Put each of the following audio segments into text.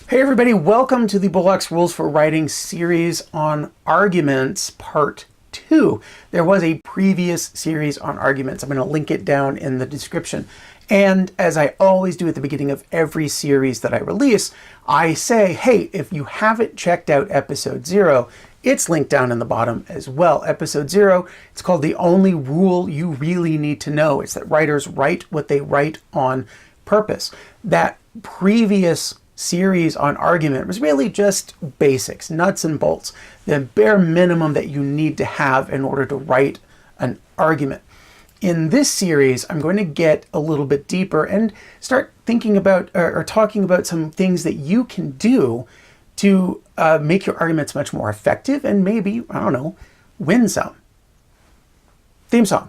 Hey everybody, welcome to the Bullock's Rules for Writing series on arguments, part 2. There was a previous series on arguments. I'm going to link it down in the description. And as I always do at the beginning of every series that I release, I say, hey, if you haven't checked out episode 0, it's linked down in the bottom as well. Episode 0, it's called The Only Rule You Really Need to Know. It's that writers write what they write on purpose. That previous series on argument was really just basics, nuts and bolts, the bare minimum that you need to have in order to write an argument. In this series, I'm going to get a little bit deeper and start thinking about or talking about some things that you can do to make your arguments much more effective and maybe, I don't know, win some. Theme song.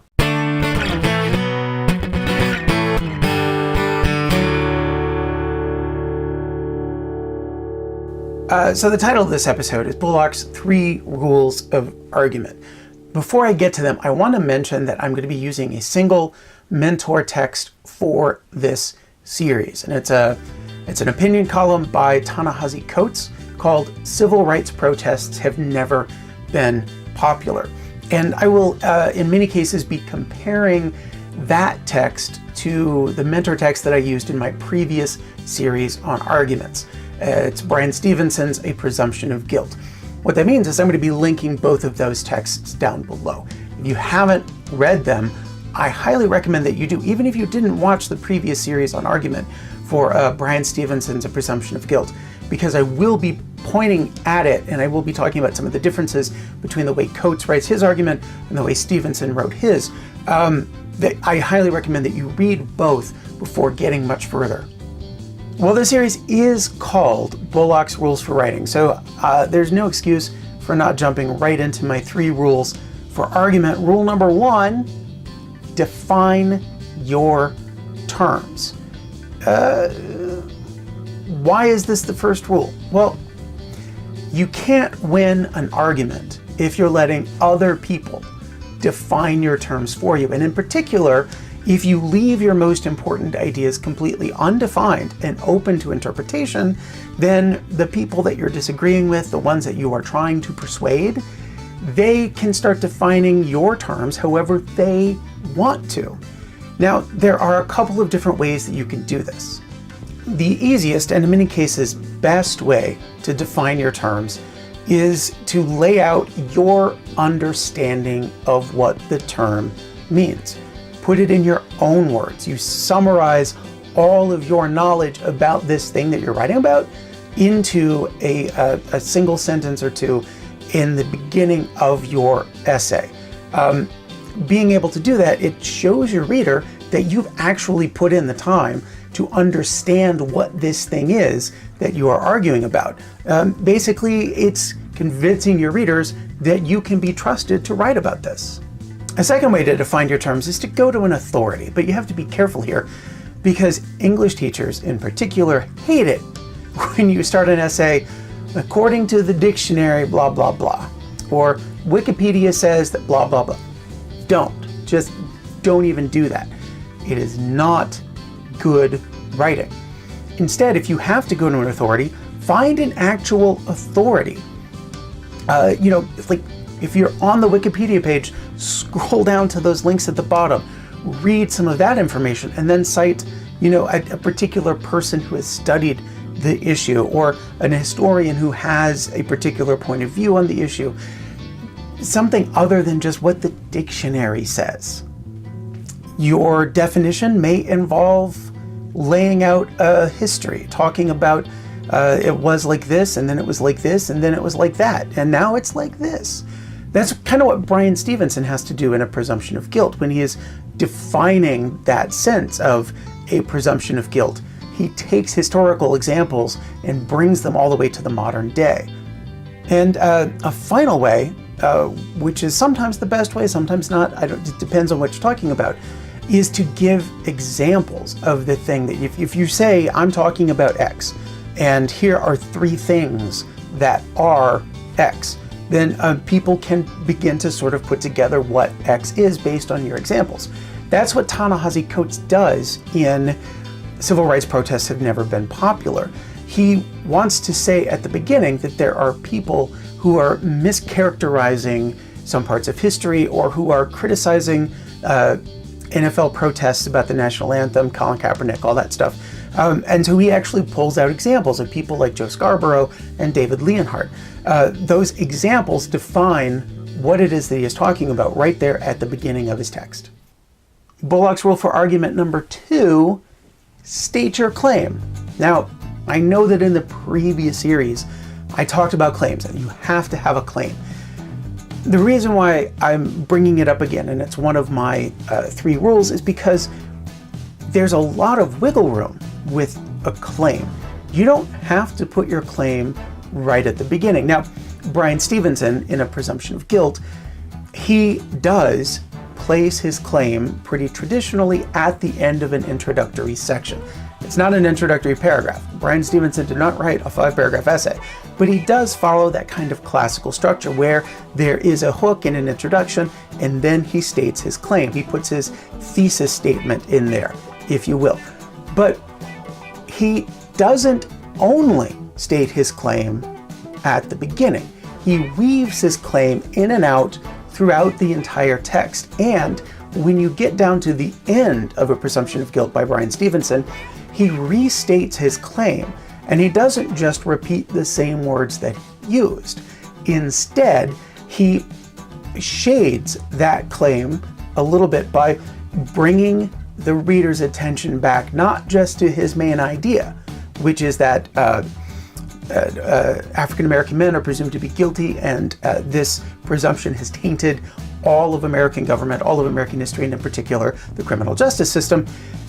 So the title of this episode is Bullock's 3 Rules of Argument. Before I get to them, I want to mention that I'm going to be using a single mentor text for this series. And it's an opinion column by Ta-Nihisi Coates called Civil Rights Protests Have Never Been Popular. And I will, in many cases, be comparing that text to the mentor text that I used in my previous series on arguments. It's Bryan Stevenson's A Presumption of Guilt. What that means is I'm going to be linking both of those texts down below. If you haven't read them, I highly recommend that you do, even if you didn't watch the previous series on argument for Bryan Stevenson's A Presumption of Guilt, because I will be pointing at it and I will be talking about some of the differences between the way Coates writes his argument and the way Stevenson wrote his. That I highly recommend that you read both before getting much further. Well, this series is called Bullock's Rules for Writing, so there's no excuse for not jumping right into my 3 rules for argument. Rule number 1, define your terms. Why is this the first rule? Well, you can't win an argument if you're letting other people define your terms for you. And in particular, if you leave your most important ideas completely undefined and open to interpretation, then the people that you're disagreeing with, the ones that you are trying to persuade, they can start defining your terms however they want to. Now, there are a couple of different ways that you can do this. The easiest, and in many cases best way to define your terms is to lay out your understanding of what the term means. Put it in your own words. You summarize all of your knowledge about this thing that you're writing about into a single sentence or two in the beginning of your essay. Being able to do that, it shows your reader that you've actually put in the time to understand what this thing is that you are arguing about. Basically, it's convincing your readers that you can be trusted to write about this. A second way to define your terms is to go to an authority, but you have to be careful here because English teachers in particular hate it when you start an essay, according to the dictionary, blah, blah, blah, or Wikipedia says that blah, blah, blah. Just don't even do that. It is not good writing. Instead, if you have to go to an authority, find an actual authority. If you're on the Wikipedia page, scroll down to those links at the bottom, read some of that information, and then cite, a particular person who has studied the issue or an historian who has a particular point of view on the issue. Something other than just what the dictionary says. Your definition may involve laying out a history, talking about it was like this, and then it was like this, and then it was like that, and now it's like this. That's kind of what Bryan Stevenson has to do in A Presumption of Guilt when he is defining that sense of a presumption of guilt. He takes historical examples and brings them all the way to the modern day. And a final way, which is sometimes the best way, sometimes not, it depends on what you're talking about, is to give examples of the thing that if you say, I'm talking about X, and here are 3 things that are X, then people can begin to sort of put together what X is based on your examples. That's what Ta-Nihisi Coates does in Civil Rights Protests Have Never Been Popular. he wants to say at the beginning that there are people who are mischaracterizing some parts of history or who are criticizing NFL protests about the national anthem, Colin Kaepernick, all that stuff. And so he actually pulls out examples of people like Joe Scarborough and David Leonhardt. Those examples define what it is that he is talking about right there at the beginning of his text. Bullock's rule for argument number 2, state your claim. Now, I know that in the previous series, I talked about claims, and you have to have a claim. The reason why I'm bringing it up again, and it's one of my 3 rules, is because there's a lot of wiggle room with a claim. You don't have to put your claim right at the beginning. Now, Bryan Stevenson, in A Presumption of Guilt, he does place his claim pretty traditionally at the end of an introductory section. It's not an introductory paragraph. Bryan Stevenson did not write a 5-paragraph essay, but he does follow that kind of classical structure where there is a hook in an introduction, and then he states his claim. He puts his thesis statement in there, if you will. But he doesn't only state his claim at the beginning. He weaves his claim in and out throughout the entire text. And when you get down to the end of A Presumption of Guilt by Bryan Stevenson, he restates his claim, and he doesn't just repeat the same words that he used. Instead, he shades that claim a little bit by bringing the reader's attention back not just to his main idea, which is that African American men are presumed to be guilty, and this presumption has tainted all of American government, all of American history, and in particular the criminal justice system.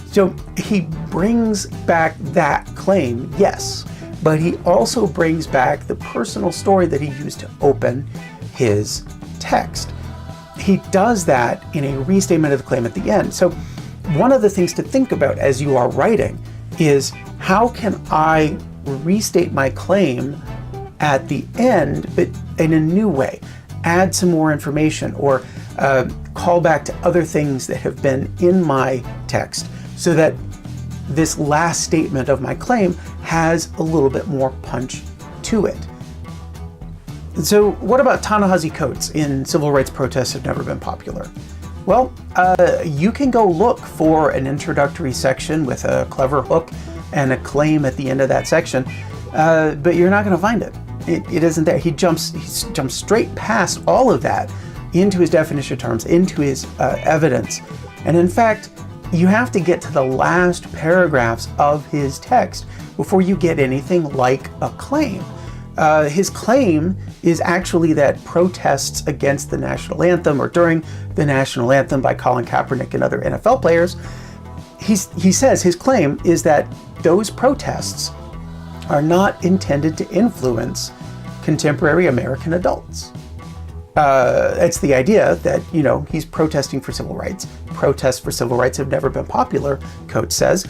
So he brings back that claim, yes, but he also brings back the personal story that he used to open his text. He does that in a restatement of the claim at the end. So one of the things to think about as you are writing is, how can I restate my claim at the end, but in a new way? Add some more information, or call back to other things that have been in my text, so that this last statement of my claim has a little bit more punch to it. So what about Ta-Nihisi Coates in Civil Rights Protests Have Never Been Popular? Well, you can go look for an introductory section with a clever hook and a claim at the end of that section, but you're not going to find it. It isn't there. He jumps straight past all of that into his definition terms, into his evidence. And in fact, you have to get to the last paragraphs of his text before you get anything like a claim. His claim is actually that protests against the national anthem, or during the national anthem by Colin Kaepernick and other NFL players, he says his claim is that those protests are not intended to influence contemporary American adults. It's the idea that, he's protesting for civil rights. Protests for civil rights have never been popular, Coates says.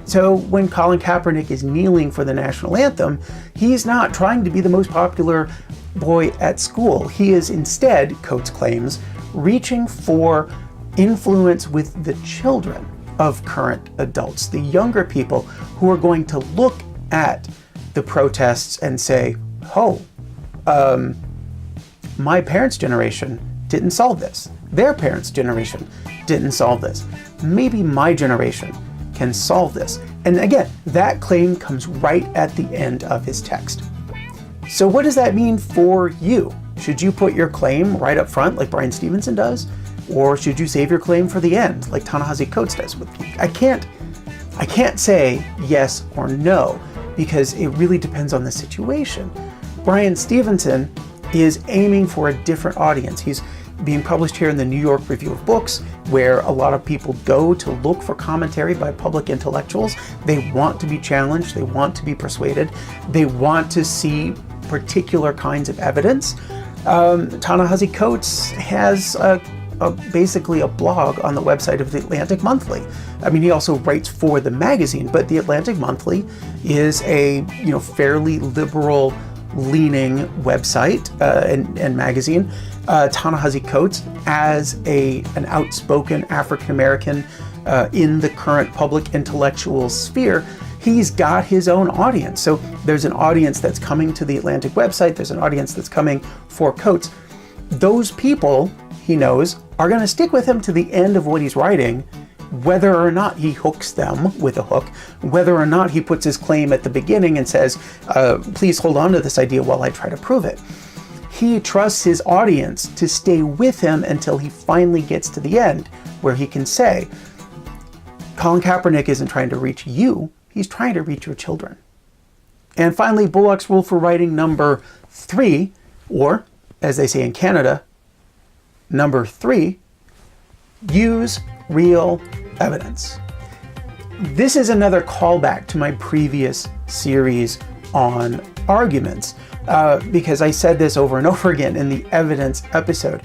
So when Colin Kaepernick is kneeling for the national anthem, he's not trying to be the most popular boy at school. He is instead, Coates claims, reaching for influence with the children of current adults, the younger people who are going to look at the protests and say, my parents' generation didn't solve this. Their parents' generation didn't solve this. Maybe my generation can solve this. And again, that claim comes right at the end of his text. So what does that mean for you? Should you put your claim right up front like Bryan Stevenson does? Or should you save your claim for the end like Ta-Nihisi Coates does? I can't say yes or no, because it really depends on the situation. Bryan Stevenson is aiming for a different audience. He's being published here in the New York Review of Books, where a lot of people go to look for commentary by public intellectuals. They want to be challenged, they want to be persuaded, they want to see particular kinds of evidence. Ta-Nihisi Coates has basically a blog on the website of the Atlantic Monthly. I mean, he also writes for the magazine, but the Atlantic Monthly is a fairly liberal leaning website and magazine. Ta-Nihisi Coates, as an outspoken African American in the current public intellectual sphere, He's got his own audience. So there's an audience that's coming to the Atlantic website. There's an audience that's coming for Coates. Those people, he knows, are going to stick with him to the end of what he's writing, whether or not he hooks them with a hook, whether or not he puts his claim at the beginning and says, please hold on to this idea while I try to prove it. He trusts his audience to stay with him until he finally gets to the end, where he can say, Colin Kaepernick isn't trying to reach you, he's trying to reach your children. And finally, Bullock's rule for writing number 3, or as they say in Canada, number 3, use real evidence. This is another callback to my previous series on arguments, because I said this over and over again in the evidence episode.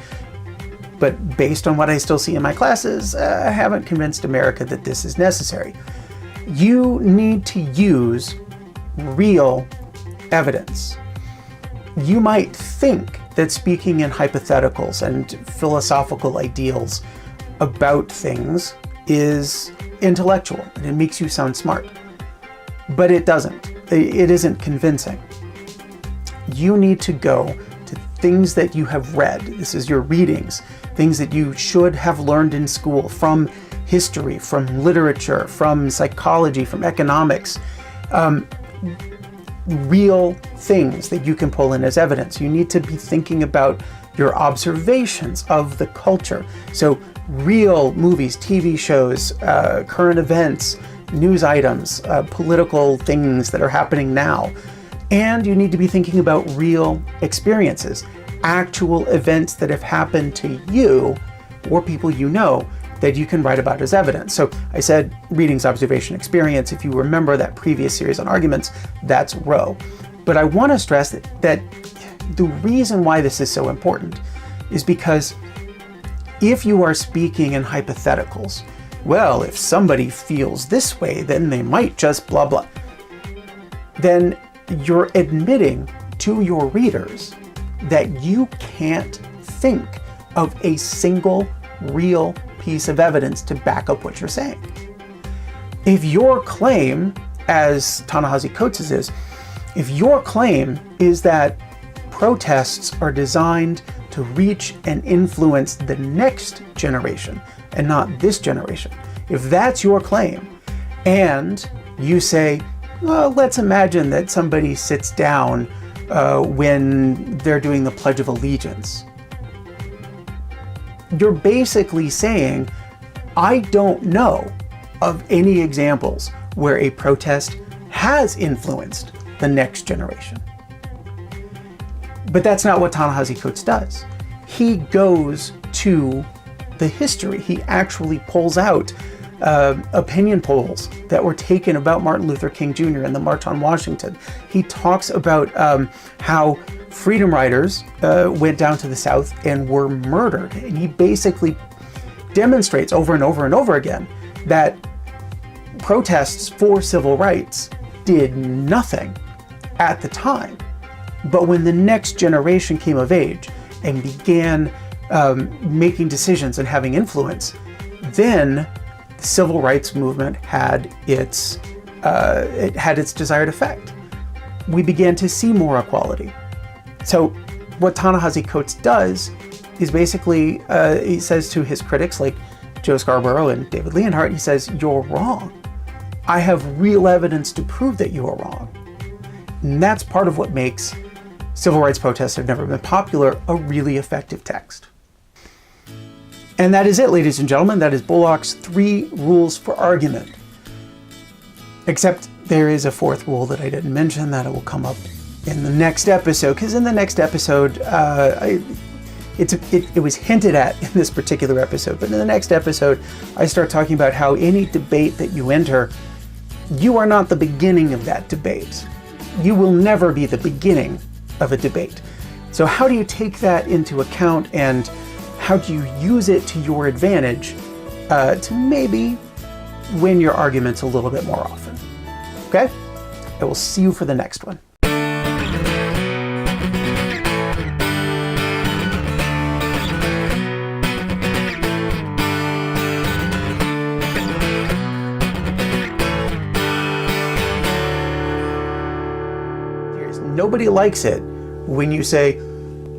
But based on what I still see in my classes, I haven't convinced America that this is necessary. You need to use real evidence. You might think that speaking in hypotheticals and philosophical ideals about things is intellectual and it makes you sound smart. But it doesn't. It isn't convincing. You need to go to things that you have read. This is your readings, things that you should have learned in school, from history, from literature, from psychology, from economics. Real things that you can pull in as evidence. You need to be thinking about your observations of the culture. So real movies, TV shows, current events, news items, political things that are happening now. And you need to be thinking about real experiences, actual events that have happened to you or people you know that you can write about as evidence. So I said readings, observation, experience. If you remember that previous series on arguments, that's row. But I want to stress that the reason why this is so important is because if you are speaking in hypotheticals, well, if somebody feels this way, then they might just blah, blah. Then you're admitting to your readers that you can't think of a single real piece of evidence to back up what you're saying. If your claim, as Ta-Nihisi Coates' is, if your claim is that protests are designed to reach and influence the next generation and not this generation, if that's your claim, and you say, well, let's imagine that somebody sits down when they're doing the Pledge of Allegiance. You're basically saying, I don't know of any examples where a protest has influenced the next generation. But that's not what Ta-Nihisi Coates does. He goes to the history. He actually pulls out opinion polls that were taken about Martin Luther King Jr. and the March on Washington. He talks about how freedom riders went down to the South and were murdered. And he basically demonstrates over and over and over again that protests for civil rights did nothing at the time. But when the next generation came of age and began making decisions and having influence, then the civil rights movement had its desired effect. We began to see more equality. So what Ta-Nihisi Coates does is basically, he says to his critics like Joe Scarborough and David Leonhardt, he says, you're wrong. I have real evidence to prove that you are wrong. And that's part of what makes Civil rights protests have never been popular a really effective text. And that is it, ladies and gentlemen. That is Bullock's 3 rules for argument. Except there is a 4th rule that I didn't mention that it will come up in the next episode, because in the next episode, it was hinted at in this particular episode, but in the next episode, I start talking about how any debate that you enter, you are not the beginning of that debate. You will never be the beginning of a debate. So how do you take that into account, and how do you use it to your advantage to maybe win your arguments a little bit more often? Okay? I will see you for the next one. dictionaries. Nobody likes it when you say,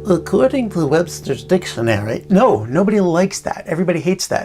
according to Webster's dictionary. No, nobody likes that. Everybody hates that.